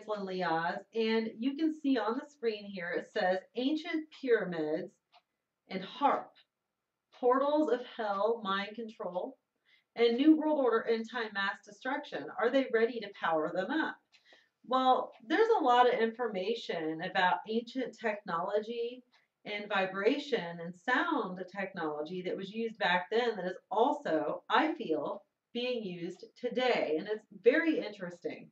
Francelin Liaz, and you can see on the screen here it says Ancient Pyramids and HARP, Portals of Hell, Mind Control, and New World Order End Time Mass Destruction. Are they ready to power them up? Well, there's a lot of information about ancient technology and vibration and sound technology that was used back then that is also, I feel, being used today. And it's very interesting.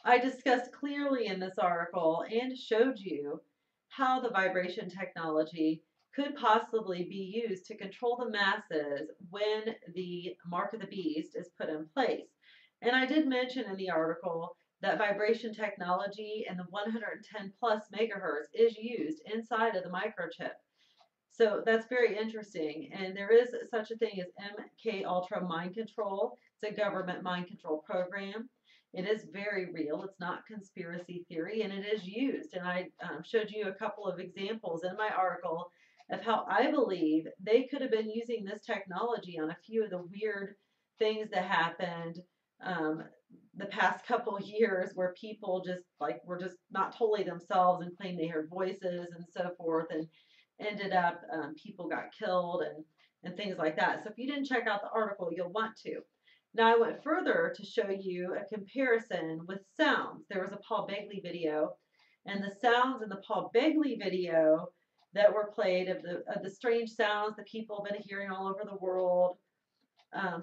I discussed clearly in this article and showed you how the vibration technology could possibly be used to control the masses when the mark of the beast is put in place. And I did mention in the article that vibration technology and the 110 plus megahertz is used inside of the microchip. So that's very interesting. And there is such a thing as MK Ultra mind control. It's a government mind control program. It is very real. It's not conspiracy theory, and it is used. And I showed you a couple of examples in my article of how I believe they could have been using this technology on a few of the weird things that happened the past couple of years, where people just were just not totally themselves and claimed they heard voices and so forth, and ended up people got killed and things like that. So if you didn't check out the article, you'll want to. Now I went further to show you a comparison with sounds. There was a Paul Begley video, and the sounds in the Paul Begley video that were played of the strange sounds that people have been hearing all over the world.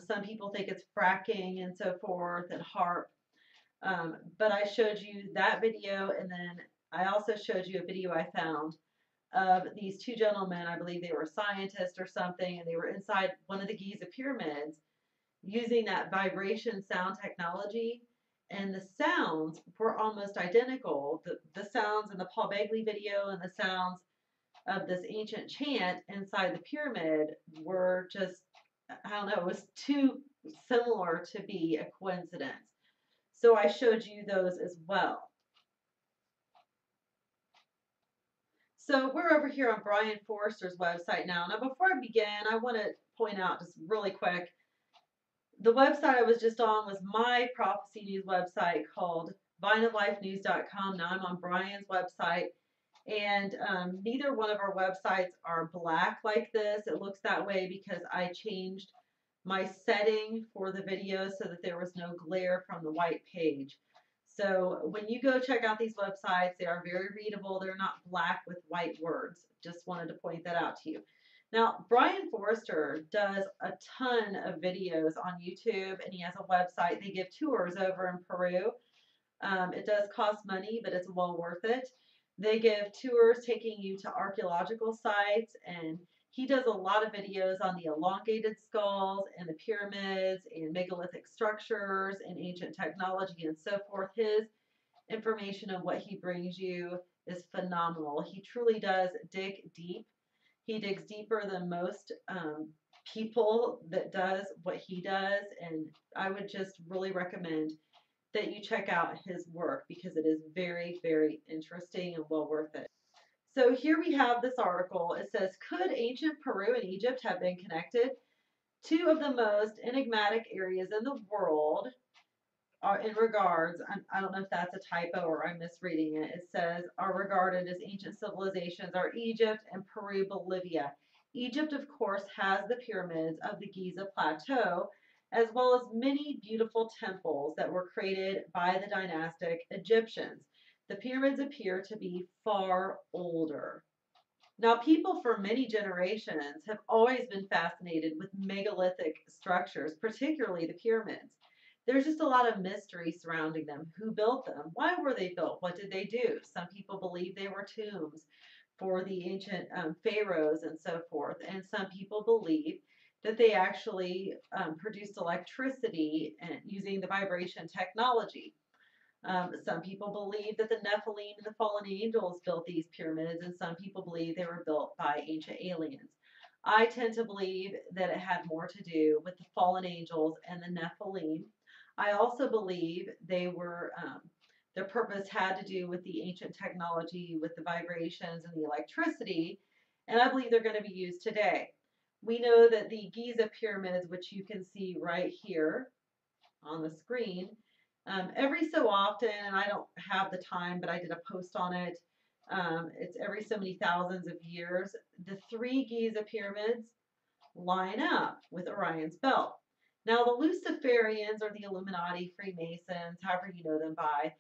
Some people think it's fracking and so forth and harp. But I showed you that video, and then I also showed you a video I found of these two gentlemen. I believe they were scientists or something, and they were inside one of the Giza Pyramids using that vibration sound technology, and the sounds were almost identical. The sounds in the Paul Begley video and the sounds of this ancient chant inside the pyramid were just, I don't know, it was too similar to be a coincidence. So I showed you those as well. So we're over here on Brian Forrester's website now. Now before I begin, I want to point out just really quick, the website I was just on was my prophecy news website called vineoflifenews.com. Now I'm on Brian's website, and neither one of our websites are black like this. It looks that way because I changed my setting for the video so that there was no glare from the white page. So when you go check out these websites, they are very readable. They're not black with white words. Just wanted to point that out to you. Now, Brian Forrester does a ton of videos on YouTube, and he has a website. They give tours over in Peru. It does cost money, but it's well worth it. They give tours taking you to archaeological sites, and he does a lot of videos on the elongated skulls and the pyramids and megalithic structures and ancient technology and so forth. His information and what he brings you is phenomenal. He truly does dig deep. He digs deeper than most people that does what he does, and I would just really recommend that you check out his work because it is very, very interesting and well worth it. So here we have this article. It says, could ancient Peru and Egypt have been connected? Two of the most enigmatic areas in the world are in regards, I don't know if that's a typo or I'm misreading it. It says, are regarded as ancient civilizations are Egypt and Peru, Bolivia. Egypt, of course, has the pyramids of the Giza Plateau, as well as many beautiful temples that were created by the dynastic Egyptians. The pyramids appear to be far older. Now, people for many generations have always been fascinated with megalithic structures, particularly the pyramids. There's just a lot of mystery surrounding them. Who built them? Why were they built? What did they do? Some people believe they were tombs for the ancient pharaohs and so forth. And some people believe that they actually produced electricity using the vibration technology. Some people believe that the Nephilim and the fallen angels built these pyramids, and some people believe they were built by ancient aliens. I tend to believe that it had more to do with the fallen angels and the Nephilim. I also believe they were, their purpose had to do with the ancient technology, with the vibrations and the electricity, and I believe they're going to be used today. We know that the Giza Pyramids, which you can see right here on the screen, Every so often, and I don't have the time, but I did a post on it. It's every so many thousands of years, the three Giza pyramids line up with Orion's belt. Now, the Luciferians or the Illuminati, Freemasons, however you know them by,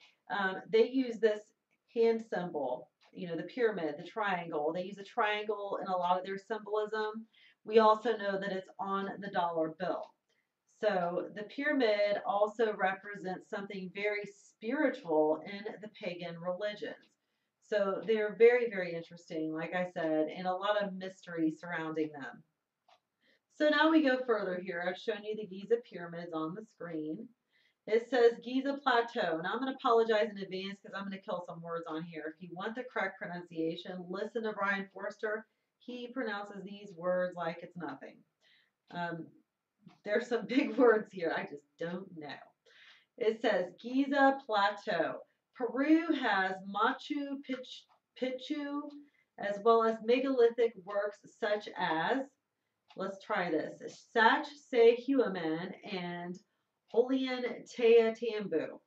they use this hand symbol, the pyramid, the triangle. They use a triangle in a lot of their symbolism. We also know that it's on the dollar bill. So the pyramid also represents something very spiritual in the pagan religions. So they're very, very interesting, like I said, and a lot of mystery surrounding them. So now we go further here. I've shown you the Giza pyramids on the screen. It says Giza Plateau. Now I'm going to apologize in advance because I'm going to kill some words on here. If you want the correct pronunciation, listen to Brian Forster. He pronounces these words like it's nothing. There's some big words here. I just don't know. It says Giza Plateau. Peru has Machu Picchu as well as megalithic works such as, let's try this, Sacsayhuaman and Ollantaytambo.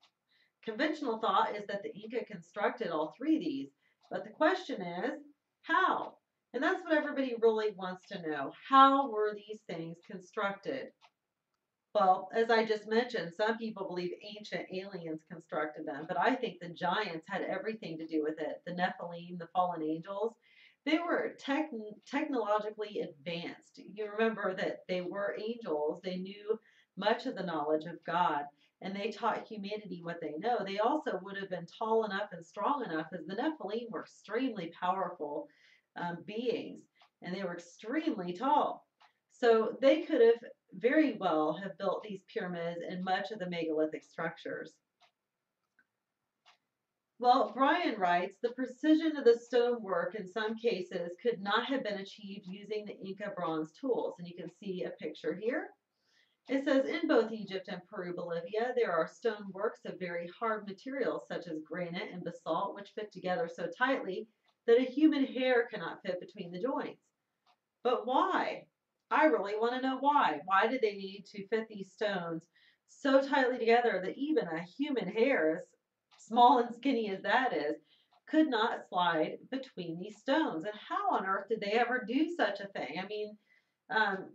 Conventional thought is that the Inca constructed all three of these, but the question is, how? And that's what everybody really wants to know. How were these things constructed? Well, as I just mentioned, some people believe ancient aliens constructed them, but I think the giants had everything to do with it. The Nephilim, the fallen angels, they were technologically advanced. You remember that they were angels. They knew much of the knowledge of God, and they taught humanity what they know. They also would have been tall enough and strong enough, as the Nephilim were extremely powerful beings, and they were extremely tall. So they could have very well have built these pyramids and much of the megalithic structures. Well, Brian writes, the precision of the stonework in some cases could not have been achieved using the Inca bronze tools. And you can see a picture here. It says, in both Egypt and Peru, Bolivia, there are stoneworks of very hard materials such as granite and basalt, which fit together so tightly that a human hair cannot fit between the joints. But why? I really want to know why. Why did they need to fit these stones so tightly together that even a human hair, as small and skinny as that is, could not slide between these stones? And how on earth did they ever do such a thing? I mean,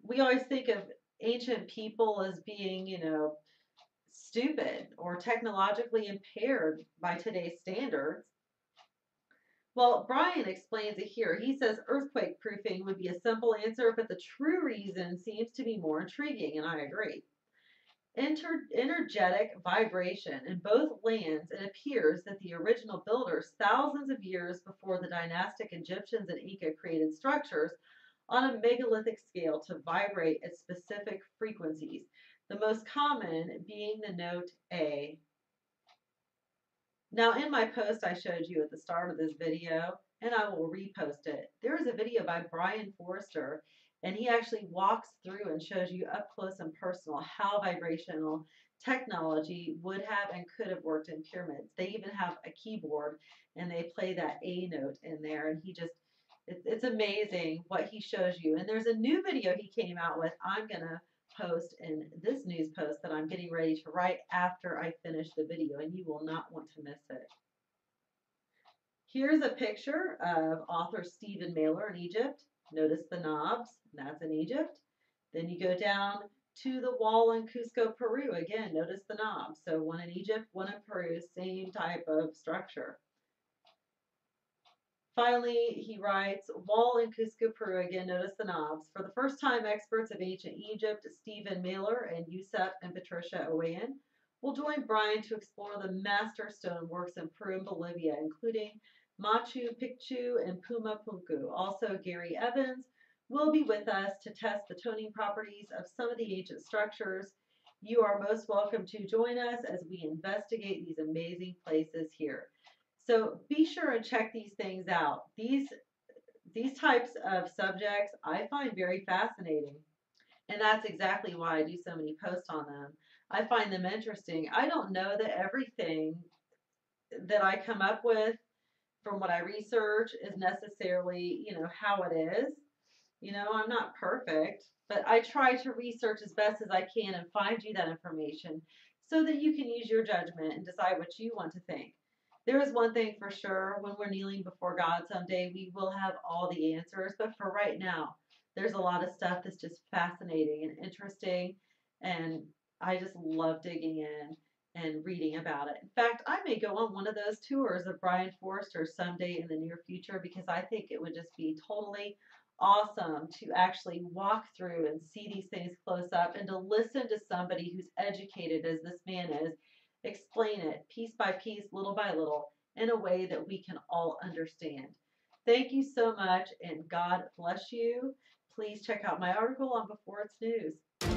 we always think of ancient people as being, stupid or technologically impaired by today's standards. Well, Brian explains it here. He says earthquake proofing would be a simple answer, but the true reason seems to be more intriguing, and I agree. Energetic vibration. In both lands, it appears that the original builders, thousands of years before the dynastic Egyptians and Inca created structures on a megalithic scale to vibrate at specific frequencies, the most common being the note A. Now, in my post I showed you at the start of this video, and I will repost it, there is a video by Brian Forster, and he actually walks through and shows you up close and personal how vibrational technology would have and could have worked in pyramids. They even have a keyboard, and they play that A note in there, and it's amazing what he shows you. And there's a new video he came out with. I'm going to post in this news post that I'm getting ready to write after I finish the video, and you will not want to miss it. Here's a picture of author Stephen Mailer in Egypt. Notice the knobs, that's in Egypt. Then you go down to the wall in Cusco, Peru. Again, notice the knobs. So one in Egypt, one in Peru, same type of structure. Finally, he writes, wall in Cusco, Peru. Again, notice the knobs. For the first time, experts of ancient Egypt, Stephen Mailer and Yusuf and Patricia Owain, will join Brian to explore the master stone works in Peru and Bolivia, including Machu Picchu and Puma Punku. Also, Gary Evans will be with us to test the toning properties of some of the ancient structures. You are most welcome to join us as we investigate these amazing places here. So be sure and check these things out. These types of subjects I find very fascinating. And that's exactly why I do so many posts on them. I find them interesting. I don't know that everything that I come up with from what I research is necessarily, how it is. I'm not perfect, but I try to research as best as I can and find you that information so that you can use your judgment and decide what you want to think. There is one thing for sure: when we're kneeling before God someday, we will have all the answers. But for right now, there's a lot of stuff that's just fascinating and interesting. And I just love digging in and reading about it. In fact, I may go on one of those tours of Brian Forster someday in the near future, because I think it would just be totally awesome to actually walk through and see these things close up, and to listen to somebody who's educated as this man is explain it piece by piece, little by little, in a way that we can all understand. Thank you so much, and God bless you. Please check out my article on Before It's News.